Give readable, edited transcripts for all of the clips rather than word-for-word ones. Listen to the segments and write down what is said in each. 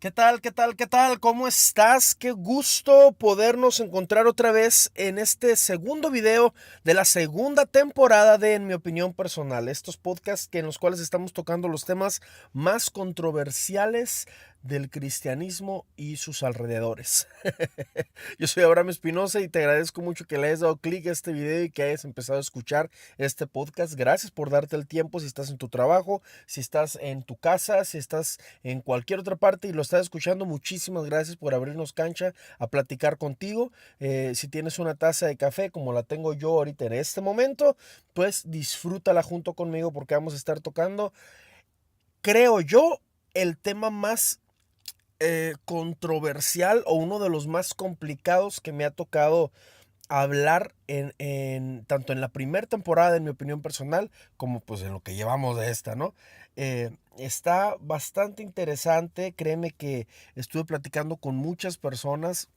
¿Qué tal? ¿Qué tal? ¿Qué tal? ¿Cómo estás? Qué gusto podernos encontrar otra vez en este segundo video de la segunda temporada de En mi opinión personal. Estos podcasts en los cuales estamos tocando los temas más controversiales del cristianismo y sus alrededores. Yo soy Abraham Espinosa y te agradezco mucho que le hayas dado clic a este video y que hayas empezado a escuchar este podcast. Gracias por darte el tiempo si estás en tu trabajo, si estás en tu casa, si estás en cualquier otra parte y lo estás escuchando. Muchísimas gracias por abrirnos cancha a platicar contigo. Si tienes una taza de café como la tengo yo ahorita en este momento, pues disfrútala junto conmigo porque vamos a estar tocando, creo yo, el tema más controversial o uno de los más complicados que me ha tocado hablar tanto en la primera temporada, en mi opinión personal, como pues en lo que llevamos de esta, ¿no? Está bastante interesante, créeme que estuve platicando con muchas personas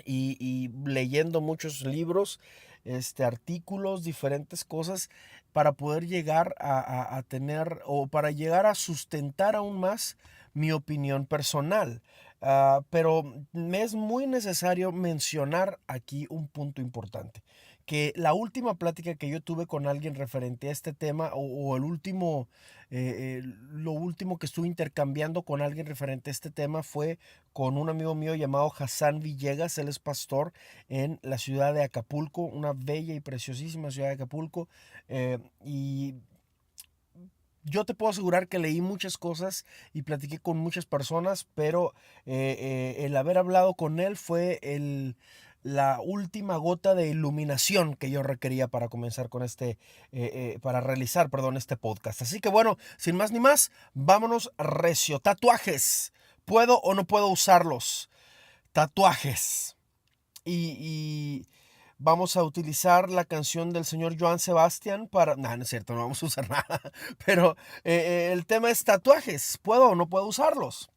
y leyendo muchos libros, artículos, diferentes cosas para poder llegar a tener o para llegar a sustentar aún más mi opinión personal. Pero me es muy necesario mencionar aquí un punto importante, que la última plática que yo tuve con alguien referente a este tema o lo último que estuve intercambiando con alguien referente a este tema fue con un amigo mío llamado Hassan Villegas. Él es pastor en la ciudad de Acapulco, una bella y preciosísima ciudad de Acapulco. Y yo te puedo asegurar que leí muchas cosas y platiqué con muchas personas, pero el haber hablado con él fue la última gota de iluminación que yo requería para comenzar con para realizar, perdón, este podcast. Así que bueno, sin más ni más, vámonos recio. Tatuajes. ¿Puedo o no puedo usarlos? Tatuajes. Y vamos a utilizar la canción del señor Joan Sebastián para... No, no es cierto, no vamos a usar nada. Pero el tema es tatuajes. ¿Puedo o no puedo usarlos?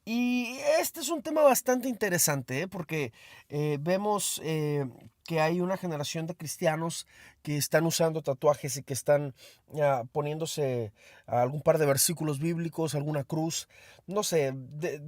Y este es un tema bastante interesante, ¿eh? Porque vemos que hay una generación de cristianos que están usando tatuajes y que están poniéndose algún par de versículos bíblicos, alguna cruz, no sé, eh,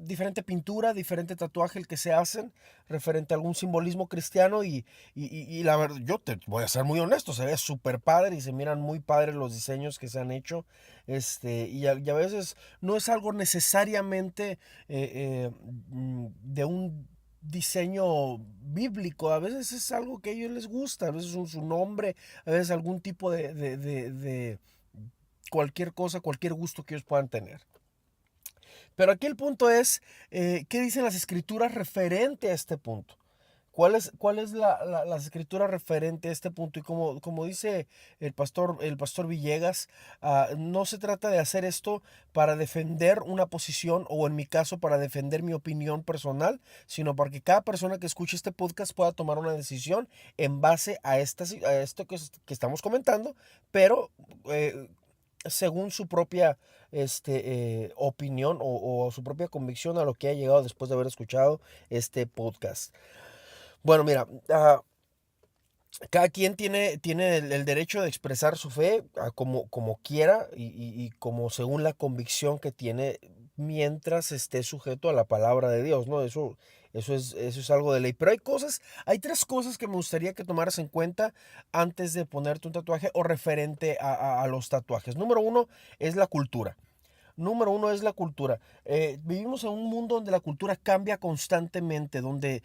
diferente pintura, diferente tatuaje el que se hacen referente a algún simbolismo cristiano y la verdad, yo te voy a ser muy honesto, se ve súper padre y se miran muy padres los diseños que se han hecho, y a veces no es algo necesariamente de un diseño bíblico, a veces es algo que a ellos les gusta, a veces es su nombre, a veces algún tipo de cualquier cosa, cualquier gusto que ellos puedan tener. Pero aquí el punto es, ¿qué dicen las escrituras referente a este punto? ¿Cuál es las escrituras referente a este punto? Y como dice el pastor Villegas, no se trata de hacer esto para defender una posición o en mi caso para defender mi opinión personal, sino para que cada persona que escuche este podcast pueda tomar una decisión en base a esto que estamos comentando, pero según su propia opinión o su propia convicción a lo que ha llegado después de haber escuchado este podcast. Bueno, mira, cada quien tiene el derecho de expresar su fe como quiera y como según la convicción que tiene mientras esté sujeto a la palabra de Dios, ¿no? Eso es algo de ley. Pero hay tres cosas que me gustaría que tomaras en cuenta antes de ponerte un tatuaje o referente a los tatuajes. Número uno es la cultura. Número uno es la cultura. Vivimos en un mundo donde la cultura cambia constantemente, donde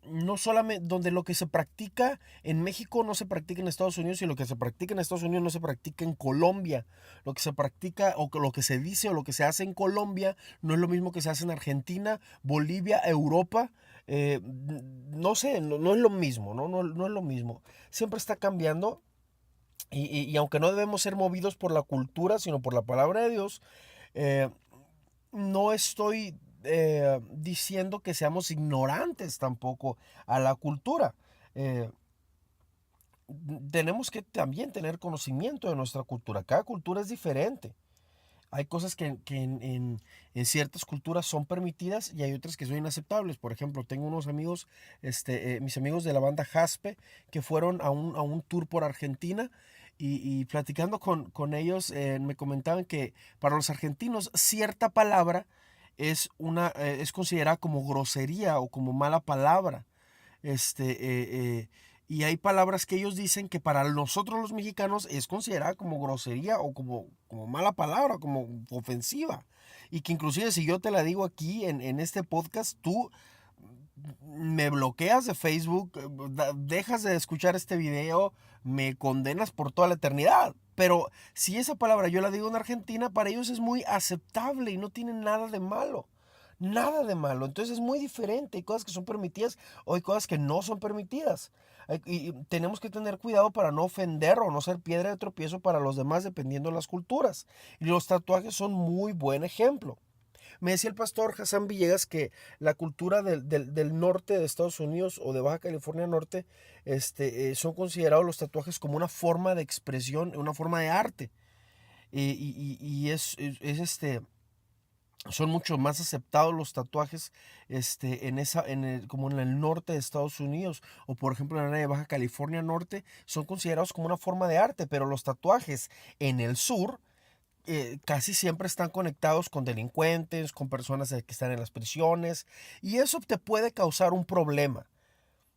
no solamente, donde lo que se practica en México no se practica en Estados Unidos y lo que se practica en Estados Unidos no se practica en Colombia. Lo que se practica o lo que se dice o lo que se hace en Colombia no es lo mismo que se hace en Argentina, Bolivia, Europa. No sé, no es lo mismo, ¿no? No es lo mismo. Siempre está cambiando. Y aunque no debemos ser movidos por la cultura, sino por la palabra de Dios, eh, no estoy diciendo que seamos ignorantes tampoco a la cultura. Eh, Tenemos que también tener conocimiento de nuestra cultura. Cada cultura es diferente. Hay cosas que en ciertas culturas son permitidas y hay otras que son inaceptables. Por ejemplo, tengo unos amigos, mis amigos de la banda Jaspe, que fueron a un tour por Argentina y platicando con ellos, me comentaban que para los argentinos cierta palabra es considerada como grosería o como mala palabra. Este, y hay palabras que ellos dicen que para nosotros los mexicanos es considerada como grosería o como mala palabra, como ofensiva. Y que inclusive si yo te la digo aquí en este podcast, tú me bloqueas de Facebook, dejas de escuchar este video, me condenas por toda la eternidad. Pero si esa palabra yo la digo en Argentina, para ellos es muy aceptable y no tiene nada de malo. Nada de malo. Entonces es muy diferente. Hay cosas que son permitidas o hay cosas que no son permitidas. Y tenemos que tener cuidado para no ofender o no ser piedra de tropiezo para los demás dependiendo de las culturas. Y los tatuajes son muy buen ejemplo. Me decía el pastor Hassan Villegas que la cultura del norte de Estados Unidos o de Baja California Norte son considerados los tatuajes como una forma de expresión, una forma de arte. Y son mucho más aceptados los tatuajes como en el norte de Estados Unidos o por ejemplo en el área de Baja California Norte son considerados como una forma de arte, pero los tatuajes en el sur casi siempre están conectados con delincuentes, con personas que están en las prisiones, y eso te puede causar un problema.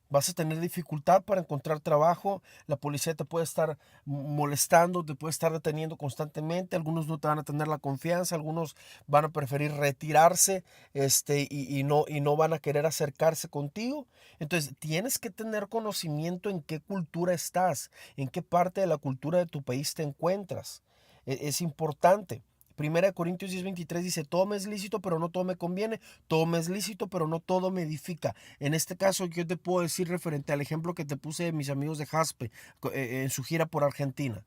Vas a tener dificultad para encontrar trabajo, la policía te puede estar molestando, te puede estar deteniendo constantemente, algunos no te van a tener la confianza, algunos van a preferir retirarse, y no van a querer acercarse contigo. Entonces, tienes que tener conocimiento en qué cultura estás, en qué parte de la cultura de tu país te encuentras. Es importante. Primera de Corintios 10:23 dice, todo me es lícito, pero no todo me conviene, todo me es lícito, pero no todo me edifica. En este caso, yo te puedo decir referente al ejemplo que te puse de mis amigos de Jaspe en su gira por Argentina.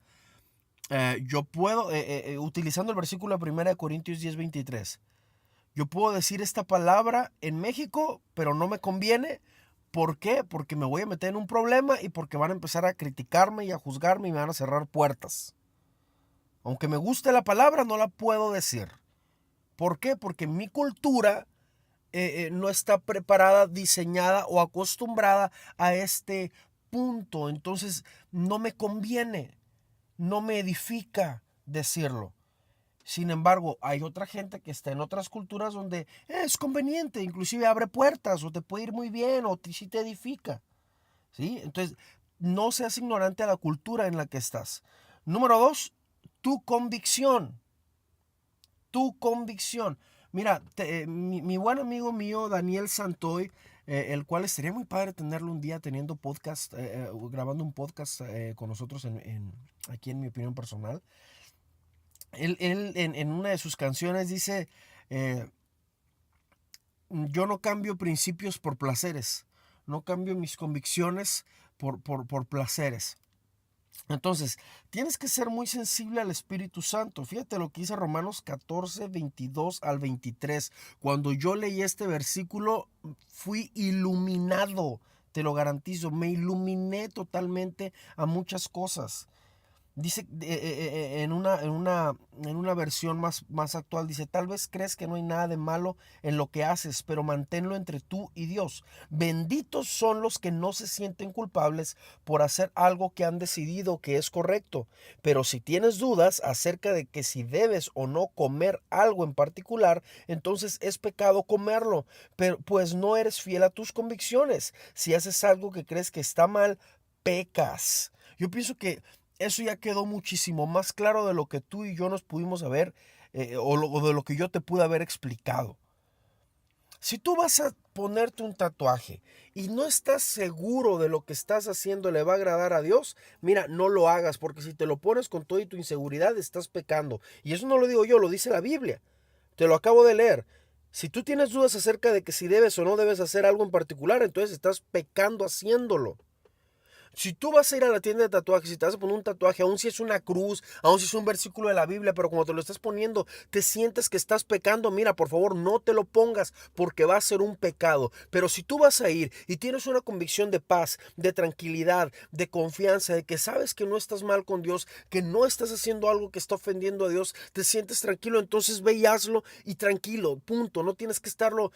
Yo puedo, utilizando el versículo de Primera de Corintios 10:23, yo puedo decir esta palabra en México, pero no me conviene. ¿Por qué? Porque me voy a meter en un problema y porque van a empezar a criticarme y a juzgarme y me van a cerrar puertas. Aunque me guste la palabra, no la puedo decir. ¿Por qué? Porque mi cultura no está preparada, diseñada o acostumbrada a este punto. Entonces, no me conviene, no me edifica decirlo. Sin embargo, hay otra gente que está en otras culturas donde es conveniente, inclusive abre puertas o te puede ir muy bien o sí te edifica. ¿Sí? Entonces, no seas ignorante a la cultura en la que estás. Número 2, tu convicción. Tu convicción. Mira, mi buen amigo mío, Daniel Santoy, el cual estaría muy padre tenerlo un día teniendo podcast, grabando un podcast con nosotros aquí en mi opinión personal. Él en una de sus canciones dice, eh, yo no cambio principios por placeres, no cambio mis convicciones por placeres. Entonces, tienes que ser muy sensible al Espíritu Santo. Fíjate lo que dice Romanos 14, 22 al 23. Cuando yo leí este versículo, fui iluminado, te lo garantizo, me iluminé totalmente a muchas cosas. Dice en una versión más actual, dice, tal vez crees que no hay nada de malo en lo que haces, pero manténlo entre tú y Dios. Benditos son los que no se sienten culpables por hacer algo que han decidido que es correcto. Pero si tienes dudas acerca de que si debes o no comer algo en particular, entonces es pecado comerlo, pero pues no eres fiel a tus convicciones. Si haces algo que crees que está mal, pecas. Yo pienso que eso ya quedó muchísimo más claro de lo que tú y yo nos pudimos haber, o de lo que yo te pude haber explicado. Si tú vas a ponerte un tatuaje y no estás seguro de lo que estás haciendo le va a agradar a Dios, mira, no lo hagas, porque si te lo pones con toda tu inseguridad, estás pecando. Y eso no lo digo yo, lo dice la Biblia. Te lo acabo de leer. Si tú tienes dudas acerca de que si debes o no debes hacer algo en particular, entonces estás pecando haciéndolo. Si tú vas a ir a la tienda de tatuajes y te vas a poner un tatuaje, aun si es una cruz, aun si es un versículo de la Biblia, pero como te lo estás poniendo, te sientes que estás pecando, mira, por favor, no te lo pongas porque va a ser un pecado. Pero si tú vas a ir y tienes una convicción de paz, de tranquilidad, de confianza, de que sabes que no estás mal con Dios, que no estás haciendo algo que está ofendiendo a Dios, te sientes tranquilo, entonces ve y hazlo y tranquilo, punto. No tienes que estarlo,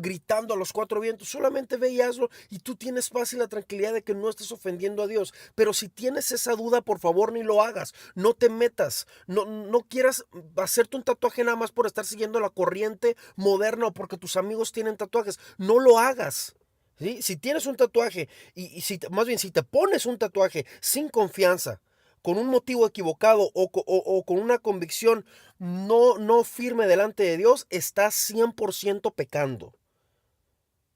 gritando a los cuatro vientos. Solamente ve y hazlo y tú tienes paz y la tranquilidad de que no estás ofendiendo a Dios. Pero si tienes esa duda, por favor, ni lo hagas. No te metas. No quieras hacerte un tatuaje nada más por estar siguiendo la corriente moderna o porque tus amigos tienen tatuajes. No lo hagas. ¿Sí? Si tienes un tatuaje y si, más bien si te pones un tatuaje sin confianza, con un motivo equivocado o con una convicción no firme delante de Dios, estás 100% pecando.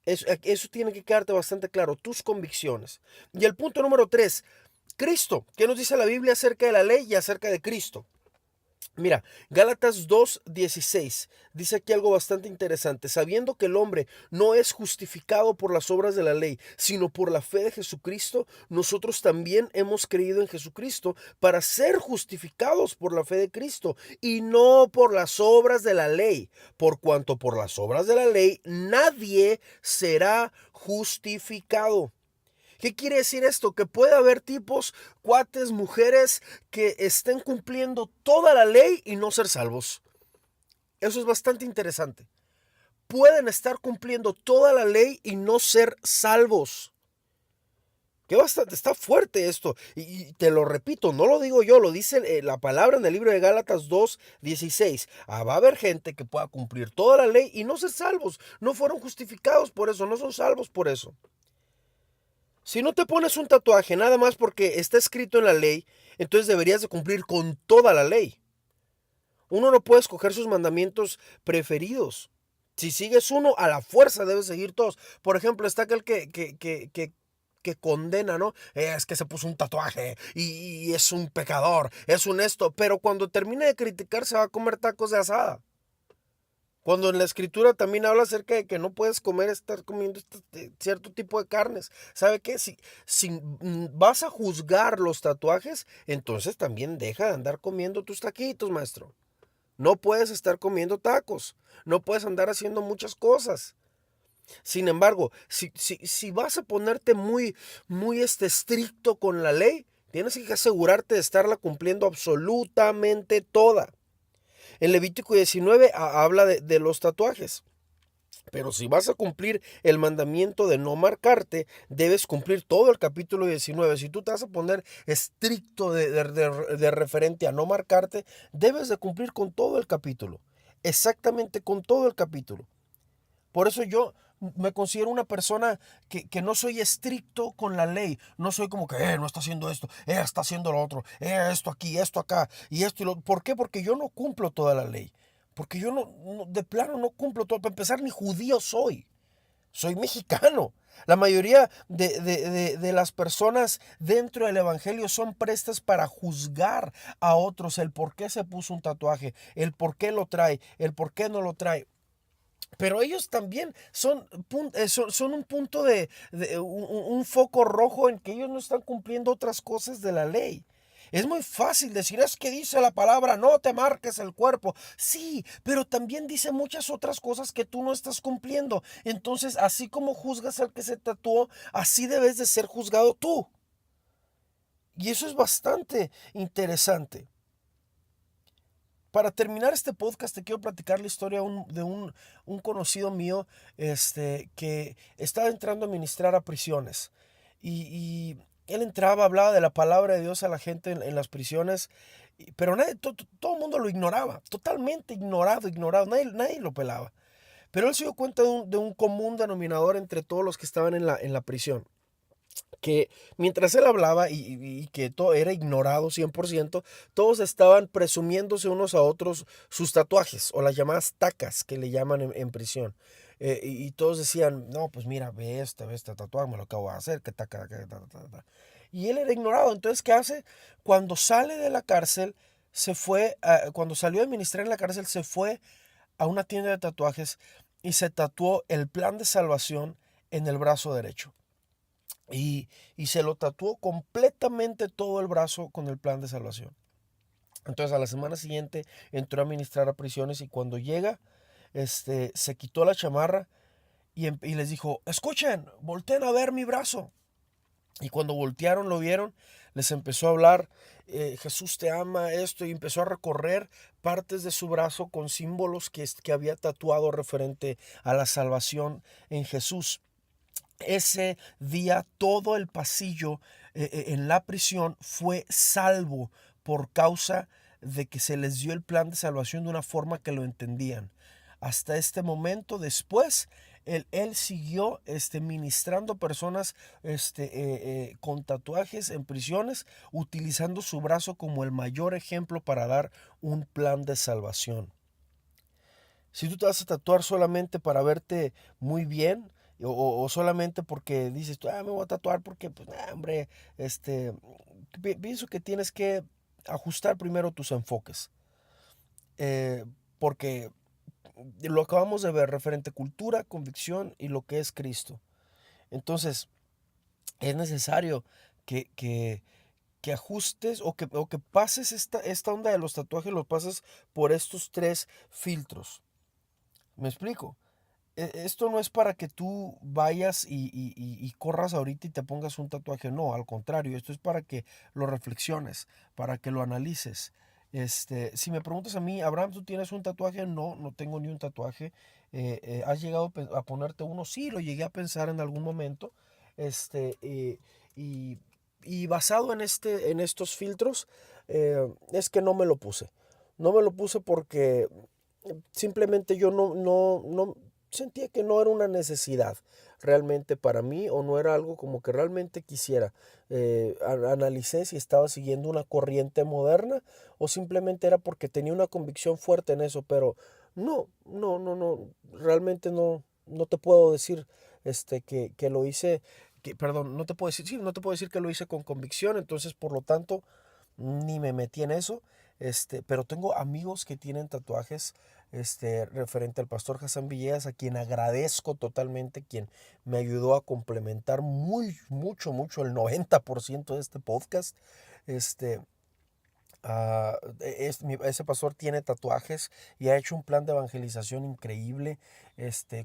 Eso tiene que quedarte bastante claro, tus convicciones. Y el punto número 3, Cristo. ¿Qué nos dice la Biblia acerca de la ley y acerca de Cristo? Mira, Gálatas 2:16 dice aquí algo bastante interesante. Sabiendo que el hombre no es justificado por las obras de la ley, sino por la fe de Jesucristo, nosotros también hemos creído en Jesucristo para ser justificados por la fe de Cristo y no por las obras de la ley, por cuanto por las obras de la ley nadie será justificado. ¿Qué quiere decir esto? Que puede haber tipos, cuates, mujeres que estén cumpliendo toda la ley y no ser salvos. Eso es bastante interesante. Pueden estar cumpliendo toda la ley y no ser salvos. Que bastante, está fuerte esto. Y te lo repito, no lo digo yo, lo dice la palabra en el libro de Gálatas 2:16. Va a haber gente que pueda cumplir toda la ley y no ser salvos. No fueron justificados por eso, no son salvos por eso. Si no te pones un tatuaje nada más porque está escrito en la ley, entonces deberías de cumplir con toda la ley. Uno no puede escoger sus mandamientos preferidos. Si sigues uno, a la fuerza debes seguir todos. Por ejemplo, está aquel que condena, ¿no? Es que se puso un tatuaje y es un pecador, es un esto. Pero cuando termine de criticar se va a comer tacos de asada. Cuando en la escritura también habla acerca de que no puedes estar comiendo cierto tipo de carnes. ¿Sabe qué? Si vas a juzgar los tatuajes, entonces también deja de andar comiendo tus taquitos, maestro. No puedes estar comiendo tacos. No puedes andar haciendo muchas cosas. Sin embargo, si vas a ponerte muy estricto con la ley, tienes que asegurarte de estarla cumpliendo absolutamente toda. En Levítico 19 habla de los tatuajes. Pero si vas a cumplir el mandamiento de no marcarte, debes cumplir todo el capítulo 19. Si tú te vas a poner estricto de referente a no marcarte, debes de cumplir con todo el capítulo. Exactamente con todo el capítulo. Por eso yo me considero una persona que no soy estricto con la ley. No soy como que, no está haciendo esto, está haciendo lo otro, esto aquí, esto acá, y esto y lo. ¿Por qué? Porque yo no cumplo toda la ley. Porque yo de plano no cumplo todo. Para empezar, ni judío soy. Soy mexicano. La mayoría de las personas dentro del evangelio son prestas para juzgar a otros el por qué se puso un tatuaje, el por qué lo trae, el por qué no lo trae. Pero ellos también son un punto un foco rojo en que ellos no están cumpliendo otras cosas de la ley. Es muy fácil decir, es que dice la palabra, no te marques el cuerpo. Sí, pero también dice muchas otras cosas que tú no estás cumpliendo. Entonces, así como juzgas al que se tatuó, así debes de ser juzgado tú. Y eso es bastante interesante. Para terminar este podcast, te quiero platicar la historia de un conocido mío que estaba entrando a ministrar a prisiones. Y él entraba, hablaba de la palabra de Dios a la gente en las prisiones, pero todo el mundo lo ignoraba, totalmente ignorado, nadie lo pelaba. Pero él se dio cuenta de un común denominador entre todos los que estaban en la prisión, que mientras él hablaba y que todo era ignorado 100%, todos estaban presumiéndose unos a otros sus tatuajes o las llamadas tacas que le llaman en prisión. Y todos decían, no, pues mira, ve este tatuaje, me lo acabo de hacer, que taca, y él era ignorado. Entonces, ¿qué hace? Cuando sale de la cárcel, cuando salió a ministrar en la cárcel, se fue a una tienda de tatuajes y se tatuó el plan de salvación en el brazo derecho. Y se lo tatuó completamente todo el brazo con el plan de salvación. Entonces a la semana siguiente entró a ministrar a prisiones y cuando llega, se quitó la chamarra y les dijo, escuchen, volteen a ver mi brazo. Y cuando voltearon, lo vieron, les empezó a hablar, Jesús te ama, esto, y empezó a recorrer partes de su brazo con símbolos que había tatuado referente a la salvación en Jesús. Ese día todo el pasillo en la prisión fue salvo por causa de que se les dio el plan de salvación de una forma que lo entendían. Hasta este momento, después, él siguió ministrando personas con tatuajes en prisiones, utilizando su brazo como el mayor ejemplo para dar un plan de salvación. Si tú te vas a tatuar solamente para verte muy bien, o solamente porque dices, me voy a tatuar porque, pues, hombre, pienso que tienes que ajustar primero tus enfoques. Porque lo acabamos de ver referente a cultura, convicción y lo que es Cristo. Entonces, es necesario que ajustes o que pases esta onda de los tatuajes, lo pases por estos 3 filtros. ¿Me explico? Esto no es para que tú vayas y corras ahorita y te pongas un tatuaje, no, al contrario, esto es para que lo reflexiones, para que lo analices. Si me preguntas a mí, Abraham, ¿tú tienes un tatuaje? No, no tengo ni un tatuaje. ¿Has llegado a ponerte uno? Sí, lo llegué a pensar en algún momento. Este, eh, y, y basado en estos filtros, es que no me lo puse. No me lo puse porque simplemente yo no sentía que no era una necesidad realmente para mí, o no era algo como que realmente quisiera. Analicé si estaba siguiendo una corriente moderna o simplemente era porque tenía una convicción fuerte en eso, pero no, realmente no te puedo decir que lo hice, perdón, no te puedo decir, sí, no te puedo decir que lo hice con convicción, entonces por lo tanto ni me metí en eso. Pero tengo amigos que tienen tatuajes referente al pastor Hassan Villegas, a quien agradezco totalmente, quien me ayudó a complementar mucho el 90% de este podcast. Este, ese pastor tiene tatuajes y ha hecho un plan de evangelización increíble.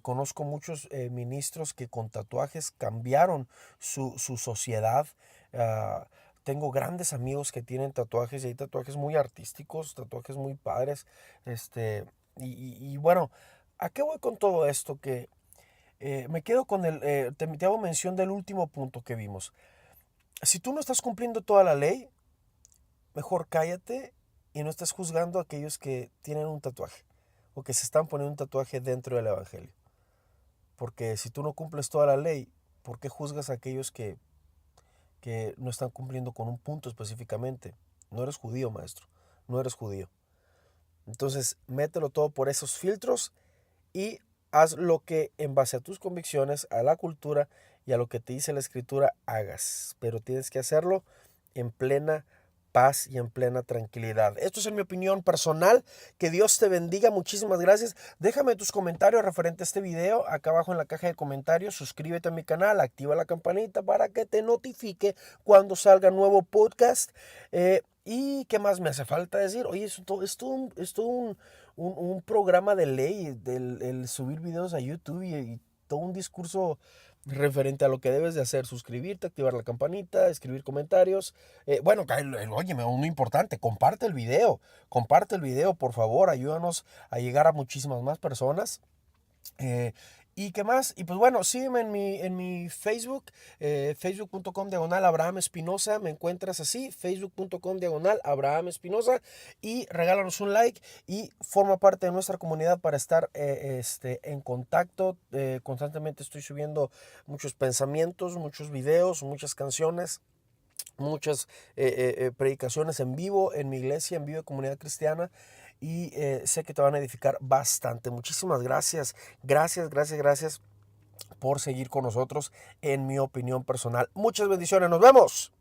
Conozco muchos ministros que con tatuajes cambiaron su sociedad. Ah, Tengo grandes amigos que tienen tatuajes y hay tatuajes muy artísticos, tatuajes muy padres. Y bueno, ¿a qué voy con todo esto? Que me quedo con te hago mención del último punto que vimos. Si tú no estás cumpliendo toda la ley, mejor cállate y no estás juzgando a aquellos que tienen un tatuaje o que se están poniendo un tatuaje dentro del evangelio. Porque si tú no cumples toda la ley, ¿por qué juzgas a aquellos que no están cumpliendo con un punto específicamente? No eres judío, maestro. No eres judío. Entonces, mételo todo por esos filtros y haz lo que en base a tus convicciones, a la cultura y a lo que te dice la escritura hagas. Pero tienes que hacerlo en plena paz y en plena tranquilidad. Esto es en mi opinión personal. Que Dios te bendiga. Muchísimas gracias. Déjame tus comentarios referente a este video acá abajo en la caja de comentarios. Suscríbete a mi canal, activa la campanita para que te notifique cuando salga nuevo podcast. ¿Y qué más me hace falta decir? Oye, es todo un programa de ley, el subir videos a YouTube y todo un discurso referente a lo que debes de hacer: suscribirte, activar la campanita, escribir comentarios. Bueno, oye, uno importante, comparte el video, por favor, ayúdanos a llegar a muchísimas más personas. ¿Y qué más? Y pues bueno, sígueme en mi Facebook, facebook.com/ Abraham Espinosa, me encuentras así, facebook.com/ Abraham Espinosa, y regálanos un like y forma parte de nuestra comunidad para estar en contacto. Constantemente estoy subiendo muchos pensamientos, muchos videos, muchas canciones, muchas predicaciones en vivo en mi iglesia, en vivo de Comunidad Cristiana, y sé que te van a edificar bastante. Muchísimas gracias, gracias por seguir con nosotros, en mi opinión personal. Muchas bendiciones, nos vemos.